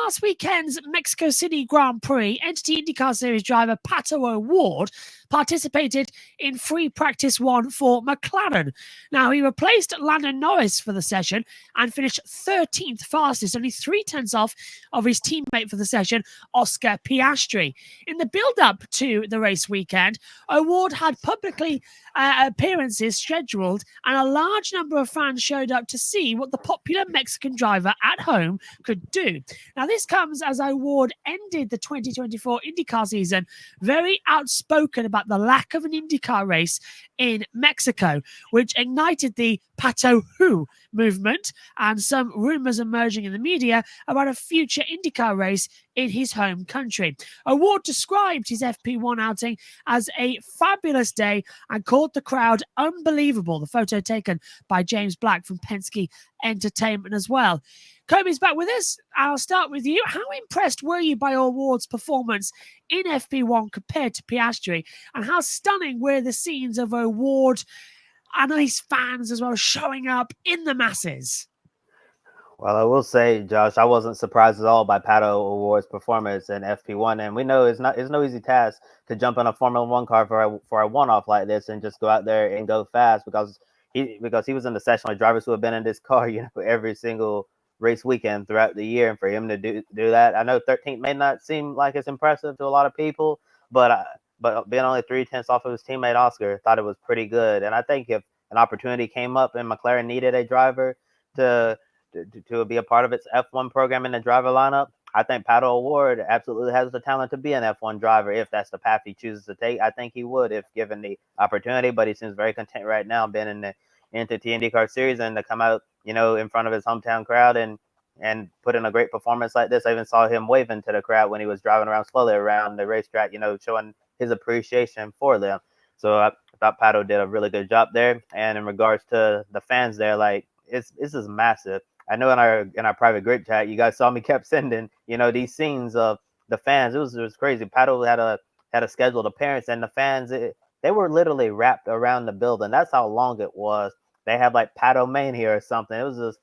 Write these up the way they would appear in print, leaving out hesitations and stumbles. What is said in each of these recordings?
last weekend's Mexico City Grand Prix, Entity IndyCar Series driver Pato O'Ward participated in free practice 1 for McLaren. Now, he replaced Lando Norris for the session and finished 13th fastest, only 3/10 off of his teammate for the session, Oscar Piastri. In the build-up to the race weekend, O'Ward had publicly appearances scheduled, and a large number of fans showed up to see what the popular Mexican driver at home could do. Now, this comes as O'Ward ended the 2024 IndyCar season very outspoken about the lack of an IndyCar race in Mexico, which ignited the Pato Who movement and some rumors emerging in the media about a future IndyCar race in his home country. O'Ward described his FP1 outing as a fabulous day and called the crowd unbelievable. The photo taken by James Black from Penske Entertainment as well. Kobe's back with us. I'll start with you. How impressed were you by O'Ward's performance in FP1 compared to Piastri? And how stunning were the scenes of O'Ward and his fans as well showing up in the masses? Well, I will say, Josh, I wasn't surprised at all by Pato O'Ward's performance in FP1, and we know it's no easy task to jump in a Formula One car for a one-off like this and just go out there and go fast because he was in the session with drivers who have been in this car, every single race weekend throughout the year, and for him to do that, I know 13th may not seem like it's impressive to a lot of people, but being only 3/10 off of his teammate Oscar, thought it was pretty good. And I think if an opportunity came up and McLaren needed a driver to be a part of its F1 program in the driver lineup, I think Pato O'Ward absolutely has the talent to be an F1 driver if that's the path he chooses to take. I think he would if given the opportunity, but he seems very content right now being in the Entity IndyCar Series and to come out, in front of his hometown crowd and put in a great performance like this. I even saw him waving to the crowd when he was driving around slowly around the racetrack, showing his appreciation for them. So I thought Pato did a really good job there. And in regards to the fans there, this is massive. I know in our private group chat, you guys saw me kept sending, these scenes of the fans. It was crazy. Pato had a scheduled appearance, and the fans, they were literally wrapped around the building. That's how long it was. They had like Pato Mania or something. It was just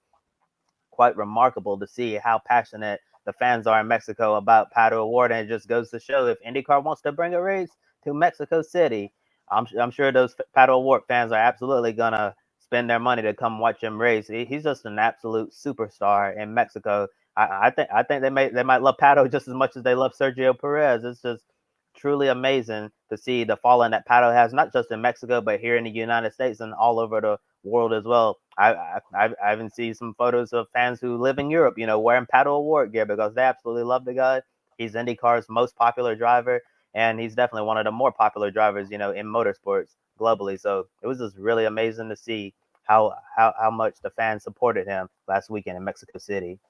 quite remarkable to see how passionate the fans are in Mexico about Pato O'Ward, and it just goes to show if IndyCar wants to bring a race to Mexico City, I'm sure those Pato O'Ward fans are absolutely gonna spend their money to come watch him race. He's just an absolute superstar in Mexico. I think they might love Pato just as much as they love Sergio Perez. It's just truly amazing to see the following that Pato has, not just in Mexico, but here in the United States and all over the world as well. I even see some photos of fans who live in Europe, wearing Pato O'Ward gear because they absolutely love the guy. He's IndyCar's most popular driver, and he's definitely one of the more popular drivers, in motorsports globally. So it was just really amazing to see how much the fans supported him last weekend in Mexico City.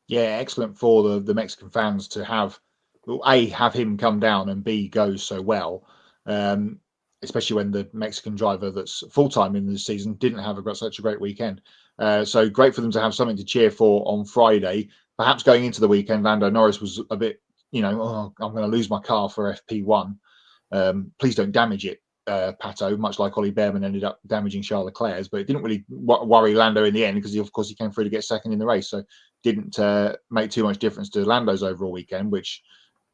Yeah, excellent for the Mexican fans to have him come down and B, go so well, especially when the Mexican driver that's full-time in this season didn't have such a great weekend. So great for them to have something to cheer for on Friday. Perhaps going into the weekend, Lando Norris was a bit, I'm going to lose my car for FP1. Please don't damage it, Pato, much like Ollie Bearman ended up damaging Charles Leclerc's, but it didn't really worry Lando in the end because, of course, he came through to get second in the race. So didn't make too much difference to Lando's overall weekend, which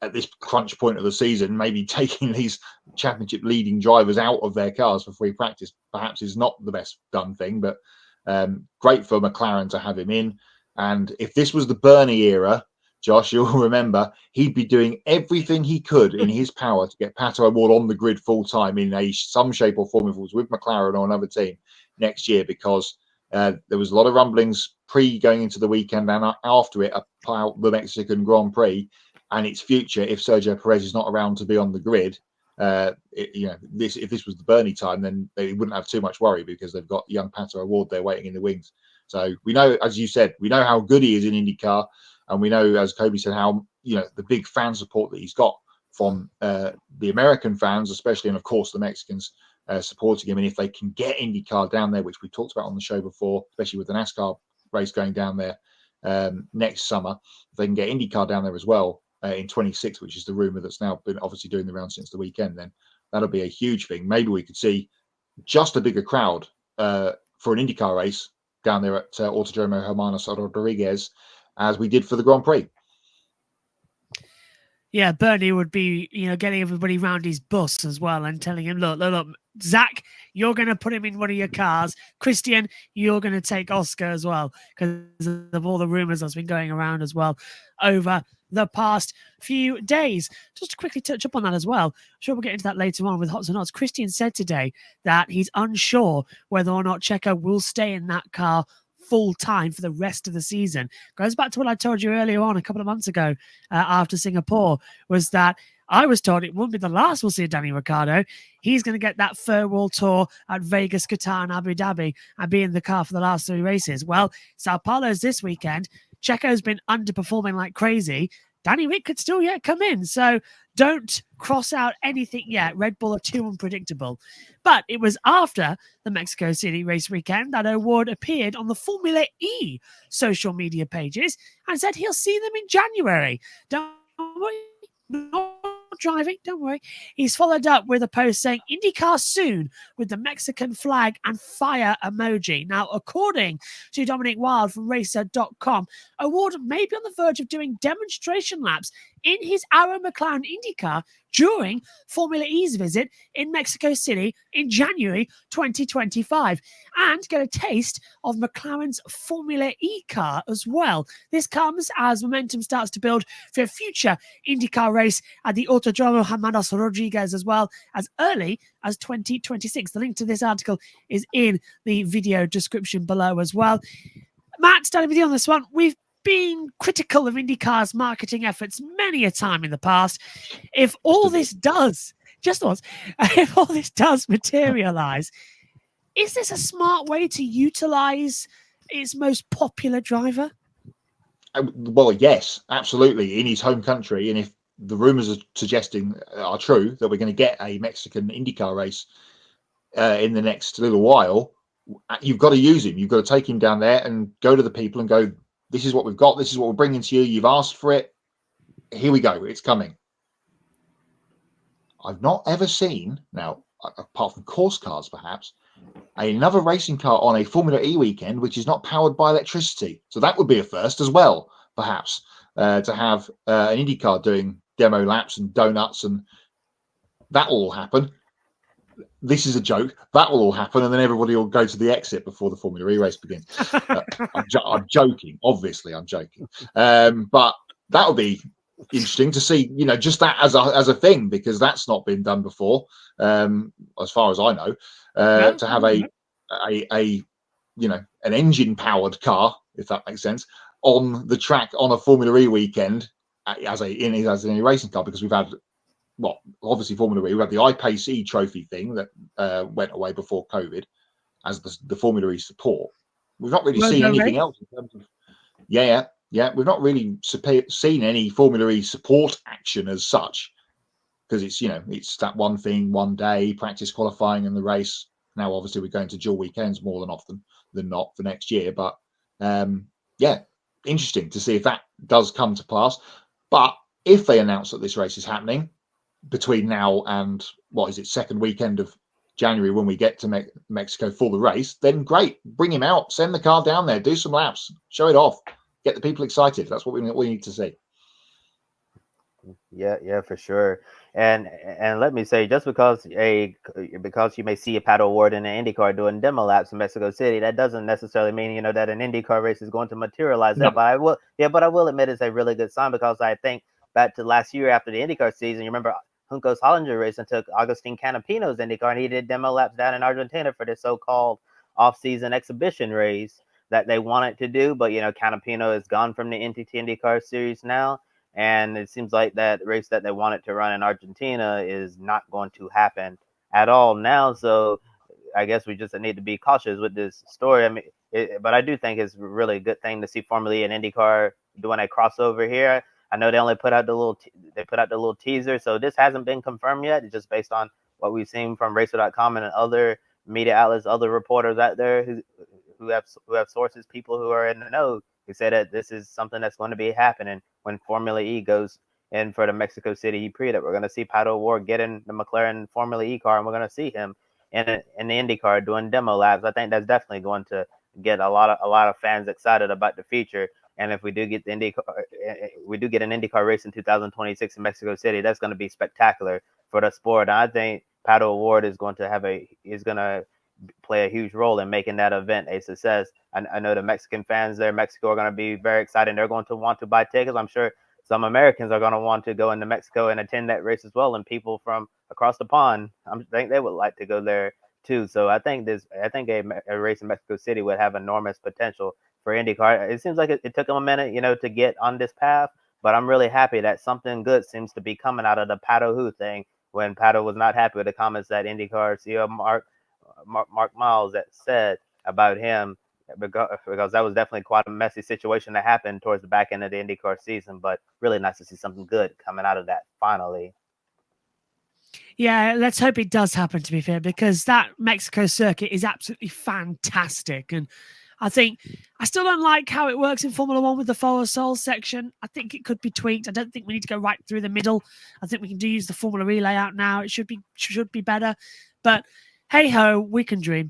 at this crunch point of the season, maybe taking these championship leading drivers out of their cars for free practice perhaps is not the best done thing, but great for McLaren to have him in. And if this was the Bernie era, Josh, you'll remember he'd be doing everything he could in his power to get Pato O'Ward on the grid full time in some shape or form, if it was with McLaren or another team next year, because there was a lot of rumblings going into the weekend and after it about the Mexican Grand Prix and its future if Sergio Perez is not around to be on the grid. If this was the Bernie time, then they wouldn't have too much worry because they've got young Pato O'Ward there waiting in the wings. So we know, as you said, we know how good he is in IndyCar, and we know, as Kobe said, how the big fan support that he's got from the American fans, especially, and of course the Mexicans supporting him. And if they can get IndyCar down there, which we talked about on the show before, especially with the NASCAR race going down there next summer, if they can get IndyCar down there as well in 26, which is the rumor that's now been obviously doing the round since the weekend, then that'll be a huge thing. Maybe we could see just a bigger crowd for an IndyCar race down there at Autodromo Hermanos Rodriguez, as we did for the Grand Prix. Yeah, Bernie would be, getting everybody round his bus as well and telling him, look, Zach, you're going to put him in one of your cars. Christian, you're going to take Oscar as well, because of all the rumours that's been going around as well over the past few days. Just to quickly touch up on that as well, I'm sure we'll get into that later on with Hots and Odds. Christian said today that he's unsure whether or not Checo will stay in that car full time for the rest of the season. Goes back to what I told you earlier on a couple of months ago after Singapore, was that I was told it wouldn't be the last we'll see of Danny Ricciardo. He's going to get that farewell tour at Vegas, Qatar, and Abu Dhabi and be in the car for the last 3 races. Well, Sao Paulo's this weekend. Checo's been underperforming like crazy. Danny Ric could still yet come in. So don't cross out anything yet. Red Bull are too unpredictable. But it was after the Mexico City race weekend that O'Ward appeared on the Formula E social media pages and said he'll see them in January. Don't worry, not driving, don't worry. He's followed up with a post saying INDYCAR soon with the Mexican flag and fire emoji. Now, according to Dominic Wilde from Racer.com, O'Ward may be on the verge of doing demonstration laps in his Arrow McLaren INDYCAR during Formula E's visit in Mexico City in January 2025 and get a taste of McLaren's Formula E car as well. This comes as momentum starts to build for a future INDYCAR race at the Autodromo Hermanos Rodriguez as well as early as 2026. The link to this article is in the video description below as well. Matt, starting with you on this one. We've been critical of INDYCAR's marketing efforts many a time in the past. If all this does, if all this does materialize, is this a smart way to utilize its most popular driver? Well, yes, absolutely, in his home country. And if the rumors are suggesting are true that we're going to get a Mexican INDYCAR race in the next little while, you've got to use him. You've got to take him down there and go to the people and go, this is what we've got. This is what we're bringing to you. You've asked for it. Here we go. It's coming. I've not ever seen, now, apart from course cars perhaps, another racing car on a Formula E weekend which is not powered by electricity. So that would be a first as well, perhaps, to have an INDYCAR doing demo laps and donuts, and that will all happen. This is a joke. That will all happen, and then everybody will go to the exit before the Formula E race begins. I'm joking. Obviously, I'm joking. But that would be interesting to see, just that as a thing, because that's not been done before, as far as I know. To have an engine powered car, if that makes sense, on the track on a Formula E weekend as a racing car, because we've had. Well, obviously Formula E, we had the iPace E trophy thing that went away before COVID as the Formula E support. We've not really seen anything else in terms of, we've not really seen any Formula E support action as such, because it's that one thing, one day, practice qualifying and the race. Now, obviously, we're going to dual weekends more than often than not for next year. But interesting to see if that does come to pass. But if they announce that this race is happening between now and second weekend of January when we get to Mexico for the race, then great, bring him out, send the car down there, do some laps, show it off, get the people excited. That's what we need to see. Yeah, for sure. And let me say, just because you may see a Pato O'Ward in an IndyCar doing demo laps in Mexico City, that doesn't necessarily mean that an IndyCar race is going to materialize that. No. But I will admit it's a really good sign, because I think back to last year after the IndyCar season, you remember Junco's Hollinger race and took Agustin Canapino's IndyCar, and he did demo laps down in Argentina for this so-called off-season exhibition race that they wanted to do. But Canapino is gone from the NTT IndyCar series now, and it seems like that race that they wanted to run in Argentina is not going to happen at all now. So I guess we just need to be cautious with this story. I mean, but I do think it's really a good thing to see Formula E and IndyCar doing a crossover here. I know they only put out the little teaser, so this hasn't been confirmed yet. It's just based on what we've seen from Racer.com and other media outlets, other reporters out there who have sources, people who are in the know, who say that this is something that's going to be happening when Formula E goes in for the Mexico City Prix. That we're going to see Pato O'Ward get in the McLaren Formula E car, and we're going to see him in the IndyCar doing demo laps. I think that's definitely going to get a lot of fans excited about the feature. And if we do get the we do get an IndyCar race in 2026 in Mexico City, that's going to be spectacular for the sport. And I think Pato O'Ward is going to play a huge role in making that event a success. I know the Mexican fans there in Mexico are going to be very excited. They're going to want to buy tickets. I'm sure some Americans are going to want to go into Mexico and attend that race as well. And people from across the pond, I think they would like to go there too. So I think a race in Mexico City would have enormous potential for IndyCar. It seems like it took them a minute, to get on this path, but I'm really happy that something good seems to be coming out of the Pato Who thing. When Pato was not happy with the comments that IndyCar CEO Mark Miles that said about him, because that was definitely quite a messy situation that happened towards the back end of the IndyCar season. But really nice to see something good coming out of that finally. Yeah, let's hope it does happen, to be fair, because that Mexico circuit is absolutely fantastic. And I think I still don't like how it works in Formula One with the Foro Sol section. I think it could be tweaked. I don't think we need to go right through the middle. I think we can use the Formula E layout now. It should be better. But hey ho, we can dream.